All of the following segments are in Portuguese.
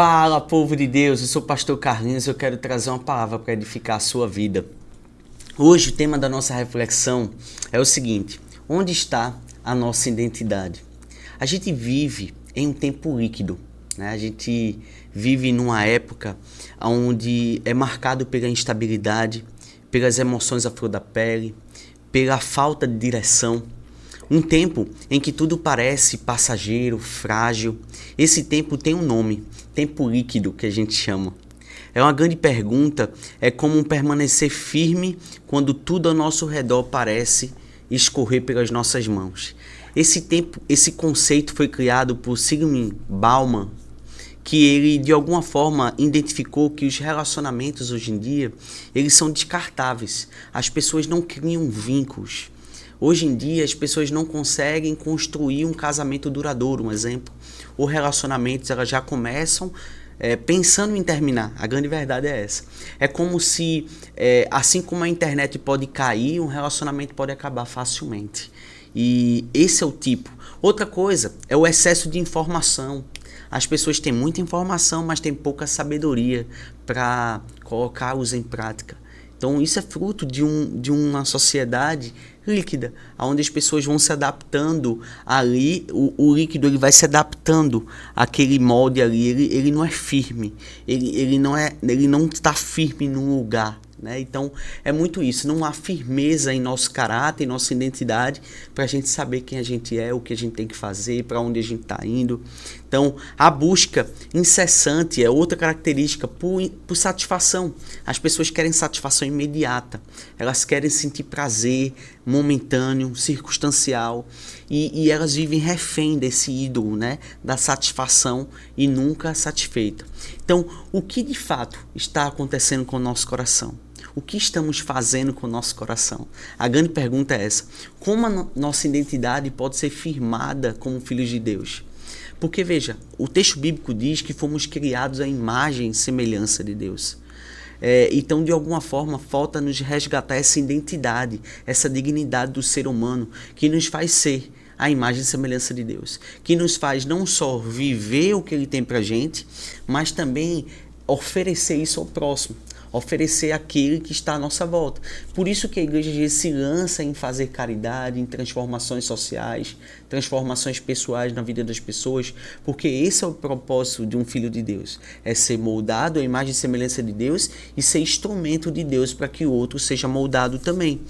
Fala, povo de Deus, eu sou o pastor Carlinhos e eu quero trazer uma palavra para edificar a sua vida. Hoje o tema da nossa reflexão é o seguinte: onde está a nossa identidade? A gente vive em um tempo líquido, né? A gente vive numa época onde é marcado pela instabilidade, pelas emoções à flor da pele, pela falta de direção. Um tempo em que tudo parece passageiro, frágil. Esse tempo tem um nome, tempo líquido, que a gente chama. É uma grande pergunta, é como permanecer firme quando tudo ao nosso redor parece escorrer pelas nossas mãos. Esse conceito foi criado por Zygmunt Bauman, que ele de alguma forma identificou que os relacionamentos hoje em dia, eles são descartáveis. As pessoas não criam vínculos. Hoje em dia as pessoas não conseguem construir um casamento duradouro, um exemplo. Ou relacionamentos, elas já começam pensando em terminar. A grande verdade é essa. É como se, assim como a internet pode cair, um relacionamento pode acabar facilmente. E esse é o tipo. Outra coisa é o excesso de informação. As pessoas têm muita informação, mas têm pouca sabedoria para colocá-los em prática. Então isso é fruto de uma sociedade líquida, onde as pessoas vão se adaptando ali, o líquido ele vai se adaptando àquele molde ali, ele não é firme, ele não está firme num lugar, né? Então é muito isso, não há firmeza em nosso caráter, em nossa identidade, para a gente saber quem a gente é, o que a gente tem que fazer, para onde a gente está indo. Então a busca incessante é outra característica por satisfação. As pessoas querem satisfação imediata, elas querem sentir prazer momentâneo, circunstancial, e elas vivem refém desse ídolo, né, da satisfação e nunca satisfeita. Então, o que de fato está acontecendo com o nosso coração? O que estamos fazendo com o nosso coração? A grande pergunta é essa: como a nossa identidade pode ser firmada como filhos de Deus? Porque veja, o texto bíblico diz que fomos criados à imagem e semelhança de Deus. Então, de alguma forma, falta-nos resgatar essa identidade, essa dignidade do ser humano, que nos faz ser a imagem e semelhança de Deus, que nos faz não só viver o que Ele tem pra gente, mas também oferecer isso ao próximo, oferecer àquele que está à nossa volta. Por isso que a igreja se lança em fazer caridade, em transformações sociais, transformações pessoais na vida das pessoas, porque esse é o propósito de um filho de Deus, é ser moldado à imagem e semelhança de Deus e ser instrumento de Deus para que o outro seja moldado também.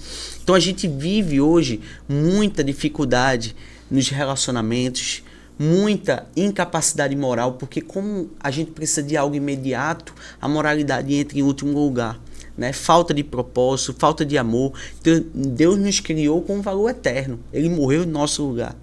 Então a gente vive hoje muita dificuldade nos relacionamentos, muita incapacidade moral, porque como a gente precisa de algo imediato, a moralidade entra em último lugar, né? Falta de propósito, falta de amor. Então, Deus nos criou com um valor eterno, Ele morreu em nosso lugar,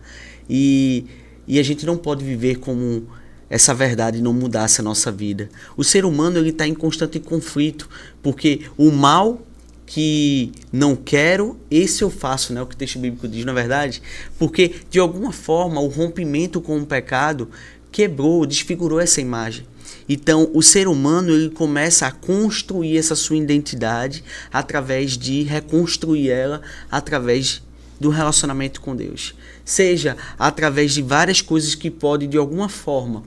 e a gente não pode viver como essa verdade não mudasse a nossa vida. O ser humano ele está em constante conflito, porque o mal que não quero, esse eu faço, né? O que o texto bíblico diz, na verdade, porque de alguma forma o rompimento com o pecado quebrou, desfigurou essa imagem. Então o ser humano ele começa a construir essa sua identidade através de reconstruir ela através do relacionamento com Deus, seja através de várias coisas que podem de alguma forma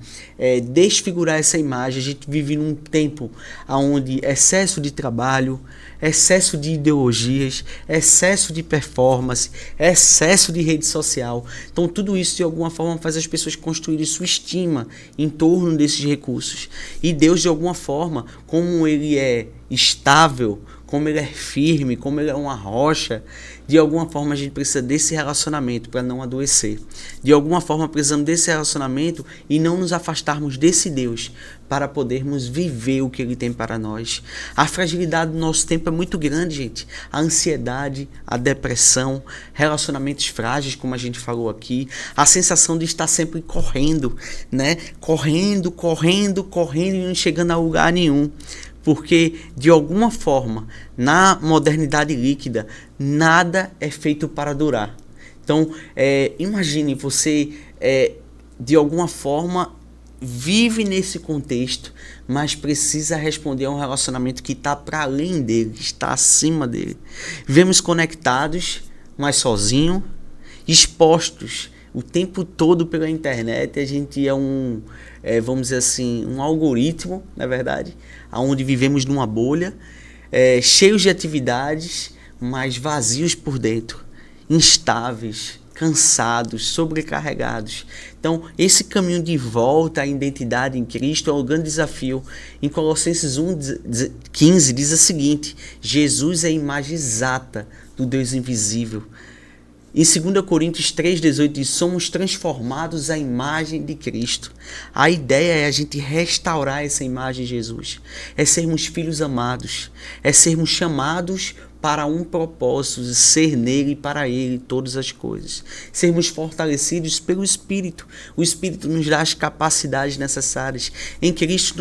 desfigurar essa imagem. A gente vive num tempo onde excesso de trabalho, excesso de ideologias, excesso de performance, excesso de rede social. Então tudo isso de alguma forma faz as pessoas construírem sua estima em torno desses recursos. E Deus de alguma forma, como Ele é estável, como Ele é firme, como Ele é uma rocha, de alguma forma a gente precisa desse relacionamento para não adoecer. De alguma forma precisamos desse relacionamento e não nos afastarmos desse Deus para podermos viver o que Ele tem para nós. A fragilidade do nosso tempo é muito grande, gente. A ansiedade, a depressão, relacionamentos frágeis, como a gente falou aqui, a sensação de estar sempre correndo, né? Correndo e não chegando a lugar nenhum. Porque, de alguma forma, na modernidade líquida, nada é feito para durar. Então, imagine você, de alguma forma, vive nesse contexto, mas precisa responder a um relacionamento que está para além dele, está acima dele. Vivemos conectados, mas sozinhos, expostos o tempo todo pela internet. A gente vamos dizer assim, um algoritmo, na verdade, onde vivemos numa bolha, cheios de atividades, mas vazios por dentro, instáveis, cansados, sobrecarregados. Então, esse caminho de volta à identidade em Cristo é o grande desafio. Em Colossenses 1,15 diz o seguinte: Jesus é a imagem exata do Deus invisível. Em 2 Coríntios 3,18 diz: somos transformados à imagem de Cristo. A ideia é a gente restaurar essa imagem de Jesus. É sermos filhos amados. É sermos chamados para um propósito, de ser nele e para ele todas as coisas. Sermos fortalecidos pelo Espírito. O Espírito nos dá as capacidades necessárias. Em Cristo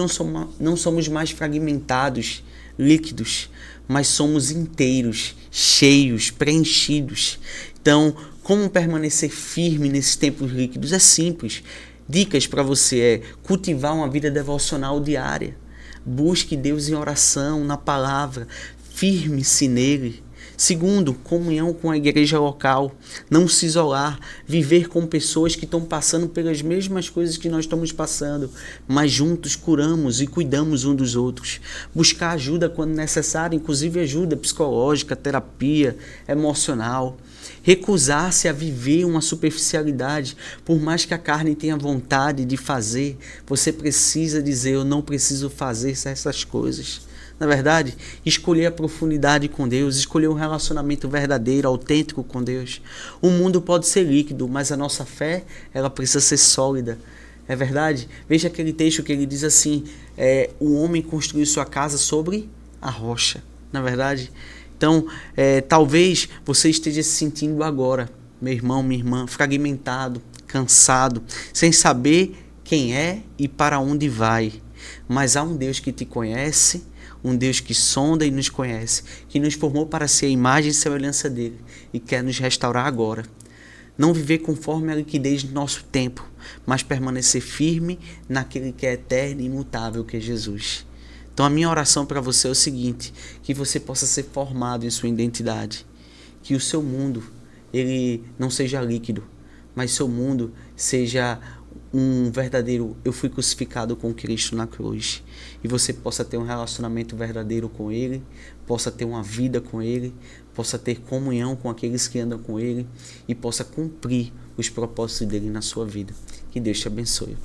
não somos mais fragmentados, líquidos, mas somos inteiros, cheios, preenchidos. Então, como permanecer firme nesses tempos líquidos? É simples. Dicas para você é cultivar uma vida devocional diária. Busque Deus em oração, na palavra. Firme-se nele. Segundo, comunhão com a igreja local. Não se isolar. Viver com pessoas que estão passando pelas mesmas coisas que nós estamos passando. Mas juntos curamos e cuidamos um dos outros. Buscar ajuda quando necessário, inclusive ajuda psicológica, terapia, emocional. Recusar-se a viver uma superficialidade. Por mais que a carne tenha vontade de fazer, você precisa dizer: eu não preciso fazer essas coisas. Na verdade, escolher a profundidade com Deus, escolher um relacionamento verdadeiro, autêntico com Deus. O mundo pode ser líquido, mas a nossa fé, ela precisa ser sólida. É verdade? Veja aquele texto que ele diz assim: o homem construiu sua casa sobre a rocha. Na verdade? Então, talvez você esteja se sentindo agora, meu irmão, minha irmã, fragmentado, cansado, sem saber quem é e para onde vai. Mas há um Deus que te conhece, um Deus que sonda e nos conhece, que nos formou para ser a imagem e semelhança dele e quer nos restaurar agora. Não viver conforme a liquidez do nosso tempo, mas permanecer firme naquele que é eterno e imutável, que é Jesus. Então a minha oração para você é o seguinte: que você possa ser formado em sua identidade, que o seu mundo ele não seja líquido, mas seu mundo seja um verdadeiro eu fui crucificado com Cristo na cruz, e você possa ter um relacionamento verdadeiro com Ele, possa ter uma vida com Ele, possa ter comunhão com aqueles que andam com Ele e possa cumprir os propósitos dele na sua vida. Que Deus te abençoe.